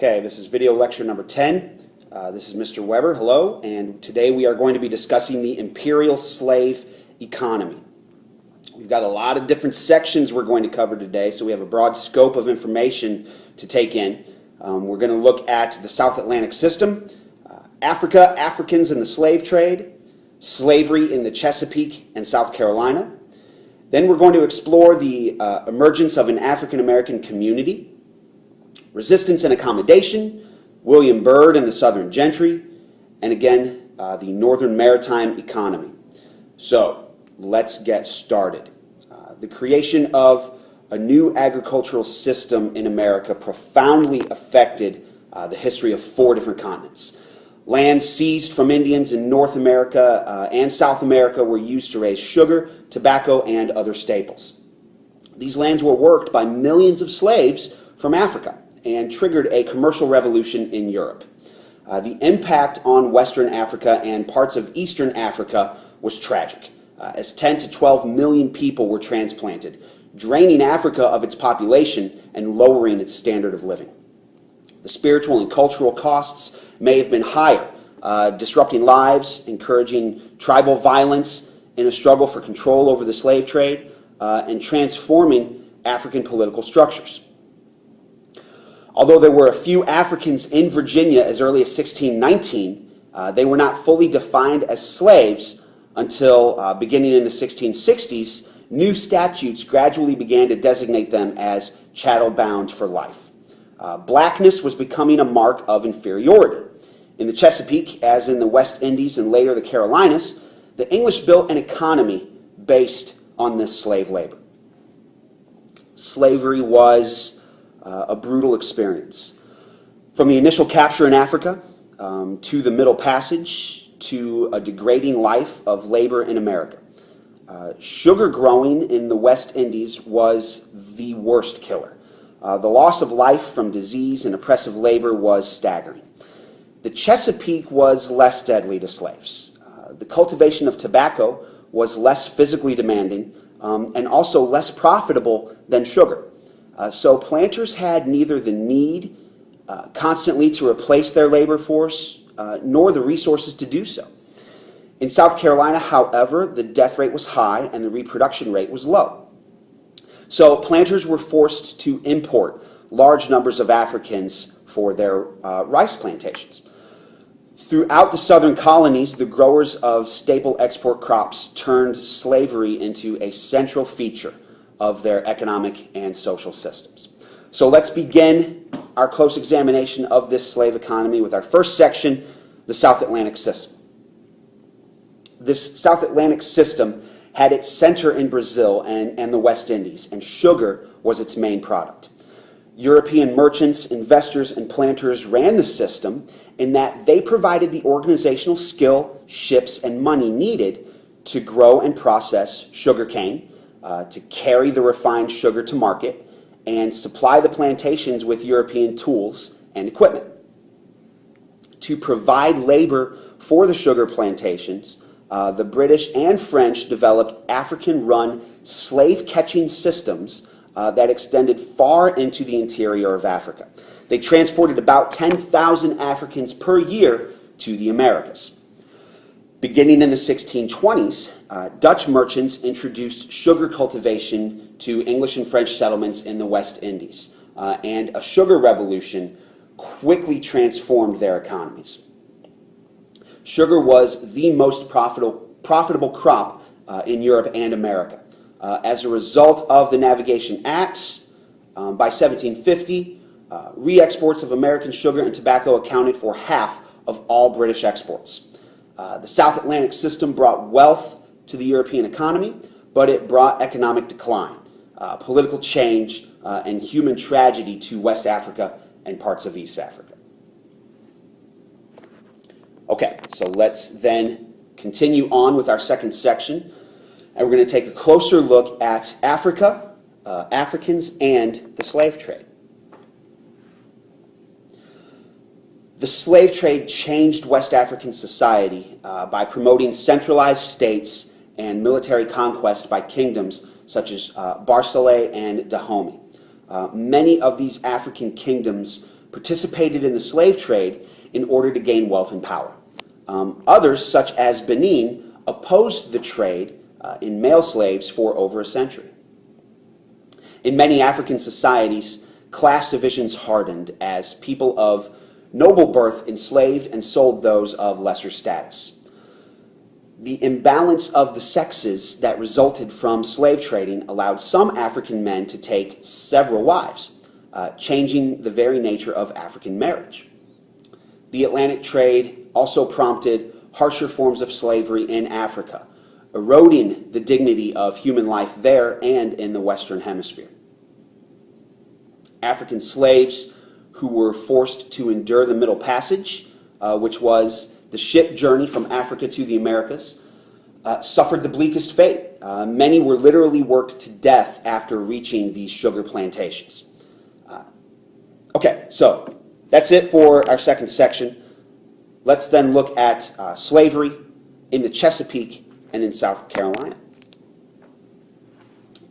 Okay, this is video lecture number 10. This is Mr. Weber, hello, and today we are going to be discussing the Imperial slave economy. We've got a lot of different sections we're going to cover today, so we have a broad scope of information to take in. We're going to look at the South Atlantic system, Africa, Africans in the slave trade, slavery in the Chesapeake and South Carolina. Then we're going to explore the emergence of an African American community, resistance and accommodation, William Byrd and the Southern Gentry, and again, the Northern Maritime economy. So, let's get started. The creation of a new agricultural system in America profoundly affected the history of 4 different continents. Lands seized from Indians in North America and South America were used to raise sugar, tobacco, and other staples. These lands were worked by millions of slaves from Africa and triggered a commercial revolution in Europe. The impact on Western Africa and parts of Eastern Africa was tragic, as 10 to 12 million people were transplanted, draining Africa of its population and lowering its standard of living. The spiritual and cultural costs may have been higher, disrupting lives, encouraging tribal violence in a struggle for control over the slave trade, and transforming African political structures. Although there were a few Africans in Virginia as early as 1619, they were not fully defined as slaves until beginning in the 1660s, new statutes gradually began to designate them as chattel bound for life. Blackness was becoming a mark of inferiority. In the Chesapeake, as in the West Indies and later the Carolinas, the English built an economy based on this slave labor. Slavery was a brutal experience. From the initial capture in Africa, to the Middle Passage, to a degrading life of labor in America. Sugar growing in the West Indies was the worst killer. The loss of life from disease and oppressive labor was staggering. The Chesapeake was less deadly to slaves. The cultivation of tobacco was less physically demanding and also less profitable than sugar. So planters had neither the need constantly to replace their labor force nor the resources to do so. In South Carolina, however, the death rate was high and the reproduction rate was low. So planters were forced to import large numbers of Africans for their rice plantations. Throughout the southern colonies, the growers of staple export crops turned slavery into a central feature of their economic and social systems. So let's begin our close examination of this slave economy with our first section, the South Atlantic system. This South Atlantic system had its center in Brazil and the West Indies, and sugar was its main product. European merchants, investors, and planters ran the system in that they provided the organizational skill, ships, and money needed to grow and process sugarcane, to carry the refined sugar to market, and supply the plantations with European tools and equipment. To provide labor for the sugar plantations, the British and French developed African-run slave-catching systems that extended far into the interior of Africa. They transported about 10,000 Africans per year to the Americas. Beginning in the 1620s, Dutch merchants introduced sugar cultivation to English and French settlements in the West Indies, and a sugar revolution quickly transformed their economies. Sugar was the most profitable crop in Europe and America. As a result of the Navigation Acts, by 1750, re-exports of American sugar and tobacco accounted for half of all British exports. The South Atlantic system brought wealth to the European economy, but it brought economic decline, political change, and human tragedy to West Africa and parts of East Africa. Okay, so let's then continue on with our second section, and we're going to take a closer look at Africa, Africans, and the slave trade. The slave trade changed West African society by promoting centralized states and military conquest by kingdoms such as Barcelay and Dahomey. Many of these African kingdoms participated in the slave trade in order to gain wealth and power. Others, such as Benin, opposed the trade in male slaves for over a century. In many African societies, class divisions hardened as people of noble birth enslaved and sold those of lesser status. The imbalance of the sexes that resulted from slave trading allowed some African men to take several wives, changing the very nature of African marriage. The Atlantic trade also prompted harsher forms of slavery in Africa, eroding the dignity of human life there and in the Western Hemisphere. African slaves who were forced to endure the Middle Passage, which was the ship journey from Africa to the Americas, suffered the bleakest fate. Many were literally worked to death after reaching these sugar plantations. Okay, so that's it for our second section. Let's then look at slavery in the Chesapeake and in South Carolina.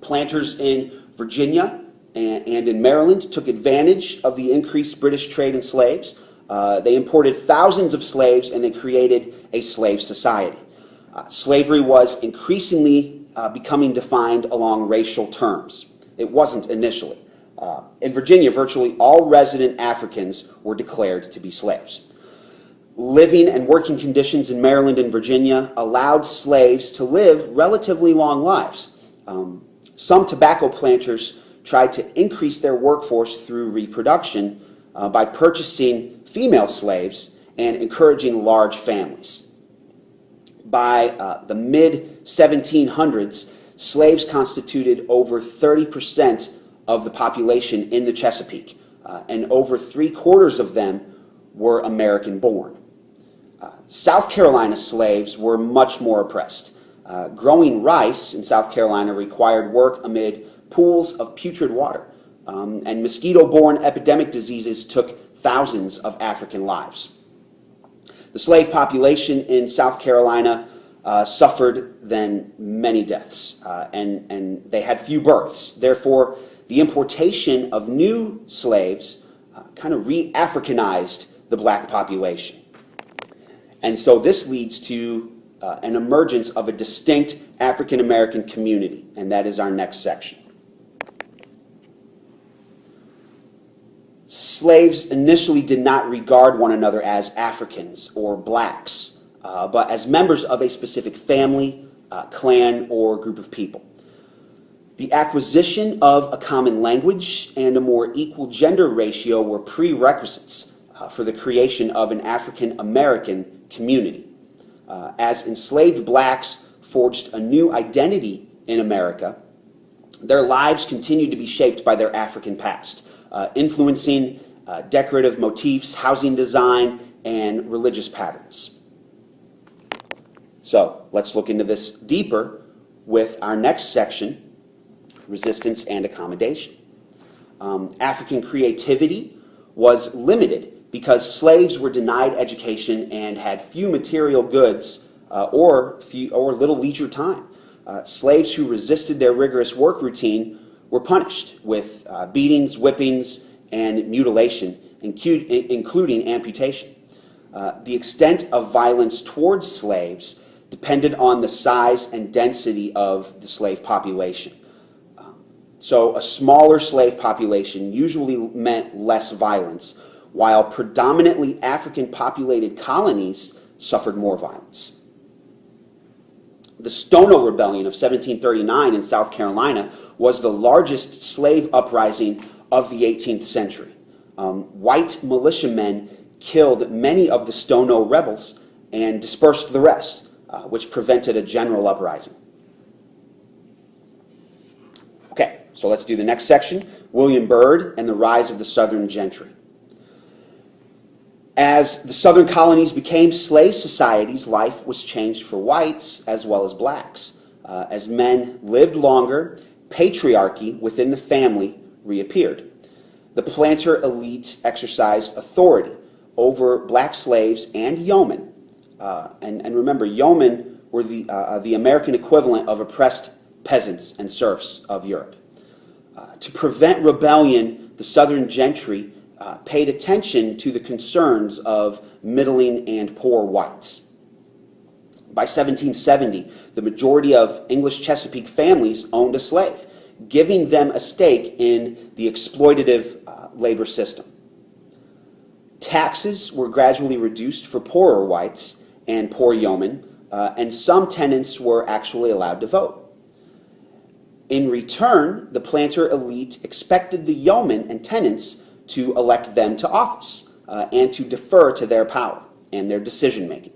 Planters in Virginia and in Maryland took advantage of the increased British trade in slaves. They imported thousands of slaves and they created a slave society. Slavery was increasingly becoming defined along racial terms. It wasn't initially. In Virginia, virtually all resident Africans were declared to be slaves. Living and working conditions in Maryland and Virginia allowed slaves to live relatively long lives. Some tobacco planters tried to increase their workforce through reproduction by purchasing female slaves and encouraging large families. By the mid-1700s, slaves constituted over 30% of the population in the Chesapeake, and over 3/4 of them were American-born. South Carolina slaves were much more oppressed. Growing rice in South Carolina required work amid pools of putrid water, and mosquito-borne epidemic diseases took thousands of African lives. The slave population in South Carolina suffered then many deaths, and they had few births. Therefore, the importation of new slaves kind of re-Africanized the black population. And so this leads to an emergence of a distinct African-American community, and that is our next section. Slaves initially did not regard one another as Africans or blacks, but as members of a specific family, clan, or group of people. The acquisition of a common language and a more equal gender ratio were prerequisites for the creation of an African-American community. As enslaved blacks forged a new identity in America, their lives continued to be shaped by their African past, influencing decorative motifs, housing design, and religious patterns. So let's look into this deeper with our next section, resistance and accommodation. African creativity was limited because slaves were denied education and had few material goods or little leisure time. Slaves who resisted their rigorous work routine were punished with beatings, whippings, and mutilation, including amputation. The extent of violence towards slaves depended on the size and density of the slave population. So a smaller slave population usually meant less violence, while predominantly African-populated colonies suffered more violence. The Stono Rebellion of 1739 in South Carolina was the largest slave uprising of the 18th century. White militiamen killed many of the Stono rebels and dispersed the rest, which prevented a general uprising. Okay, so let's do the next section, William Byrd and the rise of the Southern Gentry. As the Southern colonies became slave societies, life was changed for whites as well as blacks. As men lived longer, patriarchy within the family reappeared. The planter elite exercised authority over black slaves and yeomen. And remember, yeomen were the American equivalent of oppressed peasants and serfs of Europe. To prevent rebellion, the Southern Gentry paid attention to the concerns of middling and poor whites. By 1770, the majority of English Chesapeake families owned a slave, giving them a stake in the exploitative labor system. Taxes were gradually reduced for poorer whites and poor yeomen, and some tenants were actually allowed to vote. In return, the planter elite expected the yeomen and tenants to elect them to office and to defer to their power and their decision-making.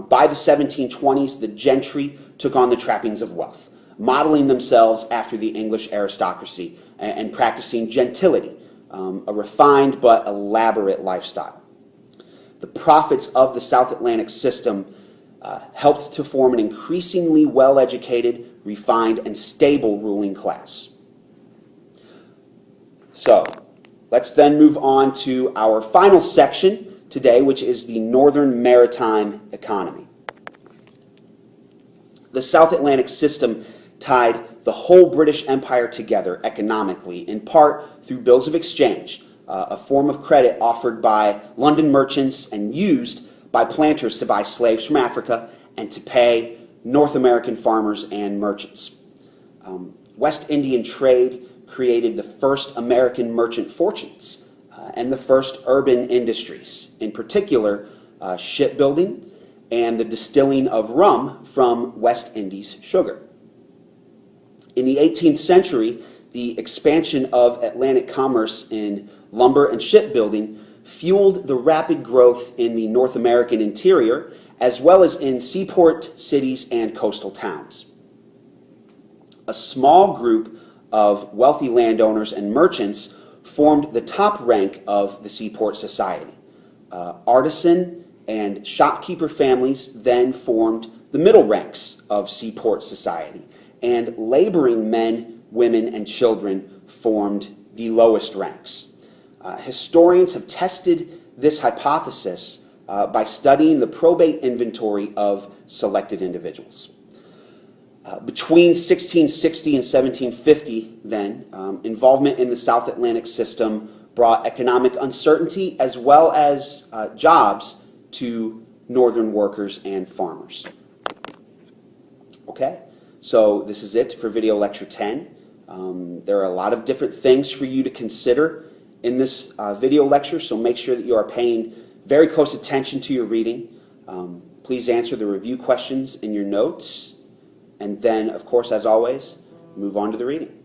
By the 1720s, the gentry took on the trappings of wealth, modeling themselves after the English aristocracy and practicing gentility, a refined but elaborate lifestyle. The profits of the South Atlantic system helped to form an increasingly well-educated, refined, and stable ruling class. So, let's then move on to our final section today, which is the Northern Maritime economy. The South Atlantic system tied the whole British Empire together economically, in part through bills of exchange, a form of credit offered by London merchants and used by planters to buy slaves from Africa and to pay North American farmers and merchants. West Indian trade created the first American merchant fortunes and the first urban industries, in particular shipbuilding and the distilling of rum from West Indies sugar. In the 18th century, the expansion of Atlantic commerce in lumber and shipbuilding fueled the rapid growth in the North American interior, as well as in seaport cities and coastal towns. A small group of wealthy landowners and merchants formed the top rank of the seaport society. Artisan and shopkeeper families then formed the middle ranks of seaport society, and laboring men, women, and children formed the lowest ranks. Historians have tested this hypothesis by studying the probate inventory of selected individuals. Between 1660 and 1750, then, involvement in the South Atlantic system brought economic uncertainty as well as jobs to northern workers and farmers. Okay, so this is it for video lecture 10. There are a lot of different things for you to consider in this video lecture, so make sure that you are paying very close attention to your reading. Please answer the review questions in your notes, and then, of course, as always, move on to the reading.